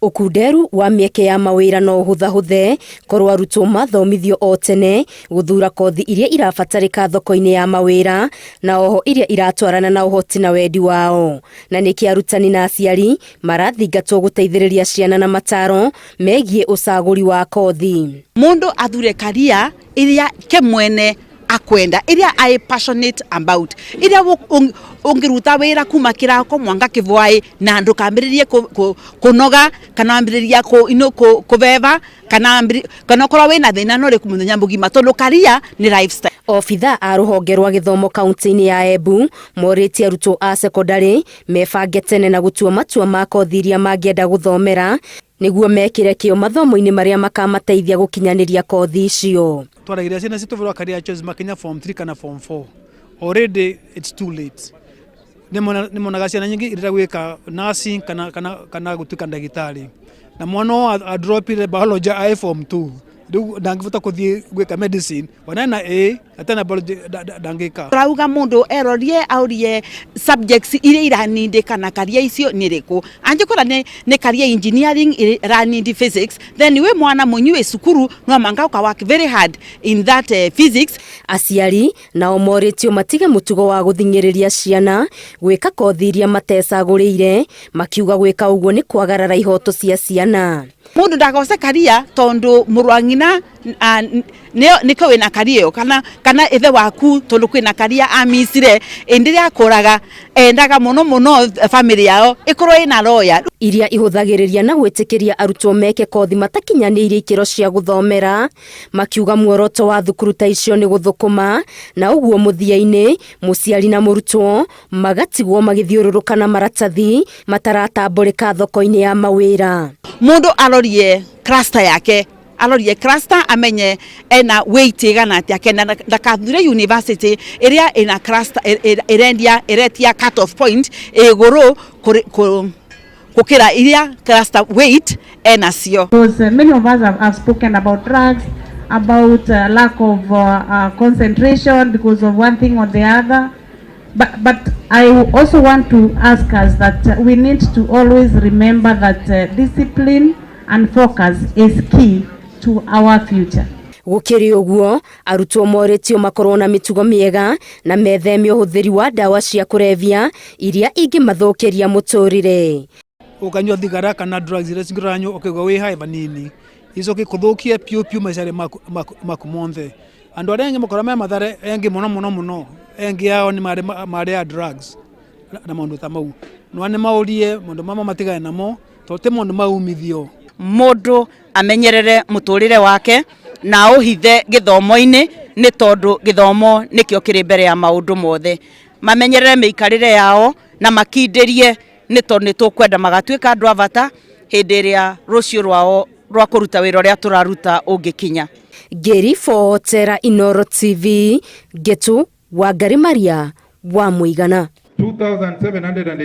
Ũkunderu wa mĩeke ya mawĩra no ũhũthahũthe korwo arutwo mathomithio o tene gũthura kothi iria irabatarĩka thoko-inĩ ya mawĩra na oho iria iratwarana na ũhoti na wendi wao. Na nĩkĩ arutani na aciari marathingatwo gũteithĩrĩria ciana na mataro megiĩ ũcagũri wa kothi. Mundu athure career iria ke mwene akwenda, iria I passionate about, iria ungiruta wira kuma kirako mwanga kivwai na ndukambiririe kunoga kana ambiriria kuveva kana korwo wina thina no rikumuthenya mugima tondu career ni lifestyle. Obitha a rũhonge rwa gĩthomo kaunti-inĩ ya Embu morĩtie arutwo a secondary mebange tene na gũtua matua ma kothi iria mangĩenda gũthomera nĩguo mekĩre kĩo mathomo-inĩ marĩa makamateithia gũkinyanĩria kothi icio. Twaragiria ciana citu vira career choice makinya form 3 kana form 4. Already it's too late. Nimonaga ciana nyingi irira gwika nursing kana gutuika ndagitari. Na mwana a drop ile biology I form 2. Ndangĩvota kuthii gwika medicine wanena A atana biology ndangĩka. Rauga mundu erorie aurie subjects iria iranindikana career icio niriku angikora ni career engineering iranindi physics, then we mwana munyue cukuru no manga uka work very hard in that physics. Aciari nao moritio matige mutugo wa gũthingĩrĩria ciana gwĩka kothi iria matecagũrĩire makiuga gwĩka ũguo ni kwagarara ihoto cia ciana. Mundu ndagose career tondu murwangina niko wina career kana ithe waku tondu kwina career amisire indiria akuraga endaga muno family yao ikorwo ina lawyer iria ihũthagĩrĩria na gwĩtĩkĩria arutwo meke kothi matakinyanĩirie ikĩro cia gũthomera makiuga muoroto wa thukuru ta icio ni gũthũkũma na ũguo mũthia-inĩ mũciari na mũrutwo magatigwo magĩthiũrũrũka na maratathi mataratambũrĩka thoko-inĩ ya mawĩra. Mundu arorie cluster yake, alorie cluster amenye ena weight igana atia kenda ndakathure university iria ina cluster iretia cut off point iguru kukira iria cluster weight enacio. Because many of us have spoken about drugs, about lack of concentration because of one thing or the other. But I also want to ask us that we need to always remember that discipline and focus is key to our future. Gũkĩrĩ ũguo arutwo moritio makorwo na mĩtugo mĩega na metheme ũhũthĩri wa ndawa cia kũrebia iria ingĩmathũkĩria mũtũrĩre. Ukanyua thigara kana drugs iria cingĩranyua ukigwa wi hai vanini icoke kuthukia piu maicari maku monthe. Andu aria makora me mathare engi muno engi yao ni mari ya drugs na maundu ta mau no ane maurie mundu mama matigane namo tote mundu maumithio. Mundu amenyerere muturire wake na uhithe githomo-ini ni tondu githomo nikio kiri mbere ya maundu mothe. Mamenyerere miikarire yao na makinderie ni tondu nitukwenda magatuika andu avata hindi iria rucio rwao rwa kuruta wira uria turaruta ungikinya. Ngĩribotera Irooto TV Getu wa Ngari Maria wa Mũigana. 2700